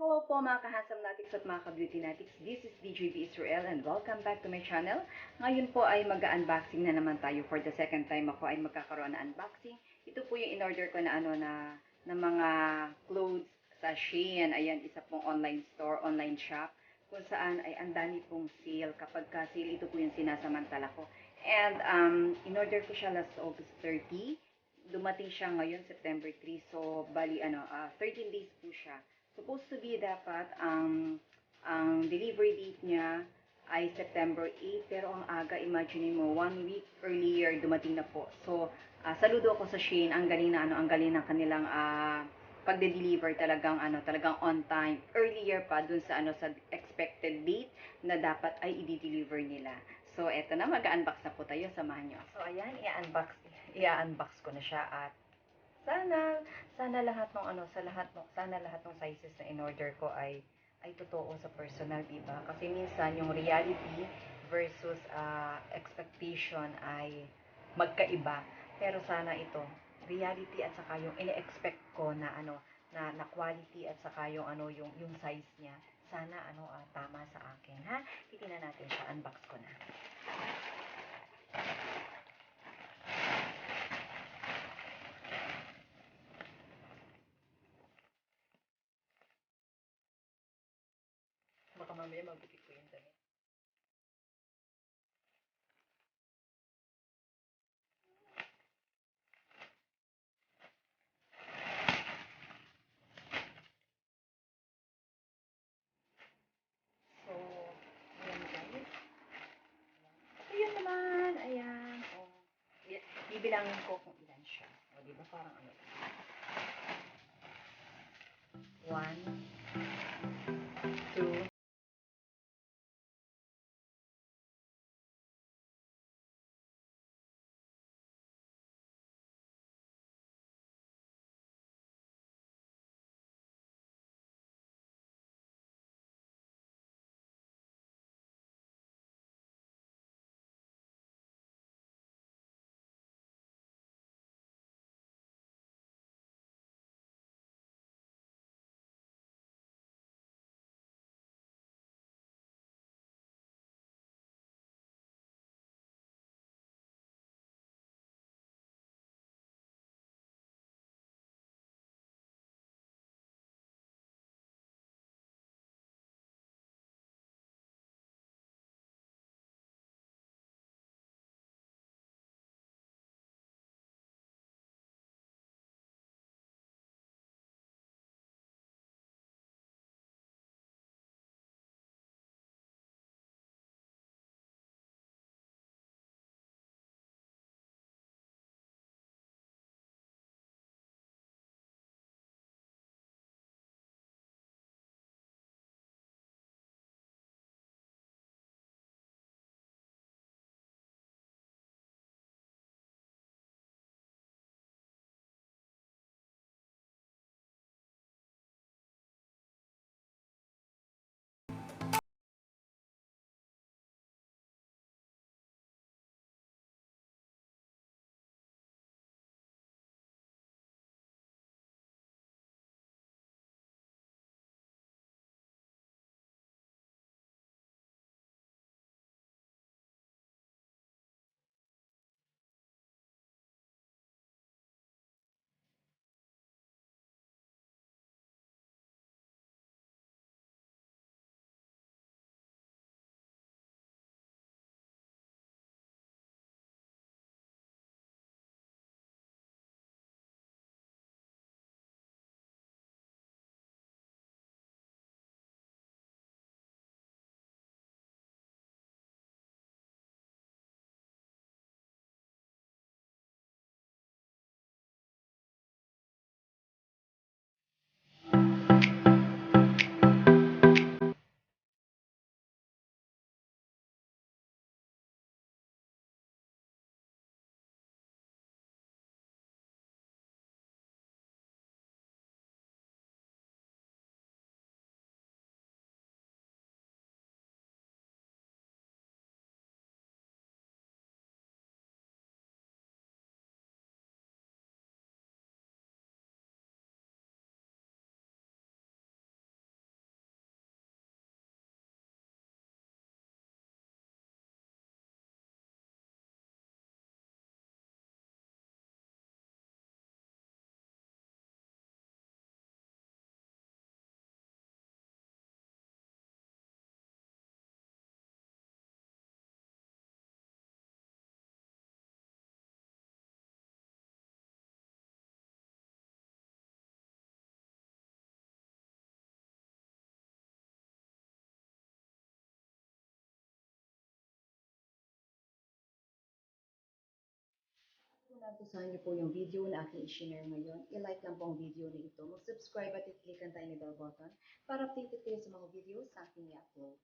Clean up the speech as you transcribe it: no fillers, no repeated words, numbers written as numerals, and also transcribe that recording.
Hello po mga ka-handsome natics at mga ka-beauty natics. This is DJB Israel and welcome back to my channel. Ngayon po ay mag-unboxing na naman tayo. For the second time ako ay magkakaroon na unboxing. Ito po yung in-order ko na na mga clothes sa Shein. Ayan, isa pong online store, online shop kung saan ay ang dami pong sale. Kapag ka-sale, ito po yung sinasamantala ko. And in-order ko siya last August 30. Dumating siya ngayon September 3. So, bali 13 days po siya. Supposed to be dapat ang delivery date niya ay September 8, pero ang aga, imagine mo, 1 week earlier dumating na po. So, saludo ako sa Shein, ang galing na ang galing ng kanilang pagde-deliver, talagang on time, earlier pa dun sa sa expected date na dapat ay i-deliver nila. So, eto na, mag-unbox na po tayo, samahan niyo. So, ayan, i-unbox ko na siya at sana sana lahat ng sana lahat ng sizes na in order ko ay totoo sa personal, diba? Kasi minsan yung reality versus expectation ay magkaiba. Pero sana ito, reality at saka yung ine-expect ko na na quality at saka yung yung size niya. Sana tama sa akin, ha? Titingnan natin siya, unbox ko na. Baka mamaya magbukit ko yung damit. So, ayan guys. Ayun naman, ayan. Oh, bibilangin ko kung ilan siya. O, di ba parang ano? 1, 2, kung nagustuhan niyo po yung video na aking i-share ngayon, i-like lang po ang video na ito, mag-subscribe at i-click ang tiny bell button para updated kayo sa mga videos sa aking i-upload.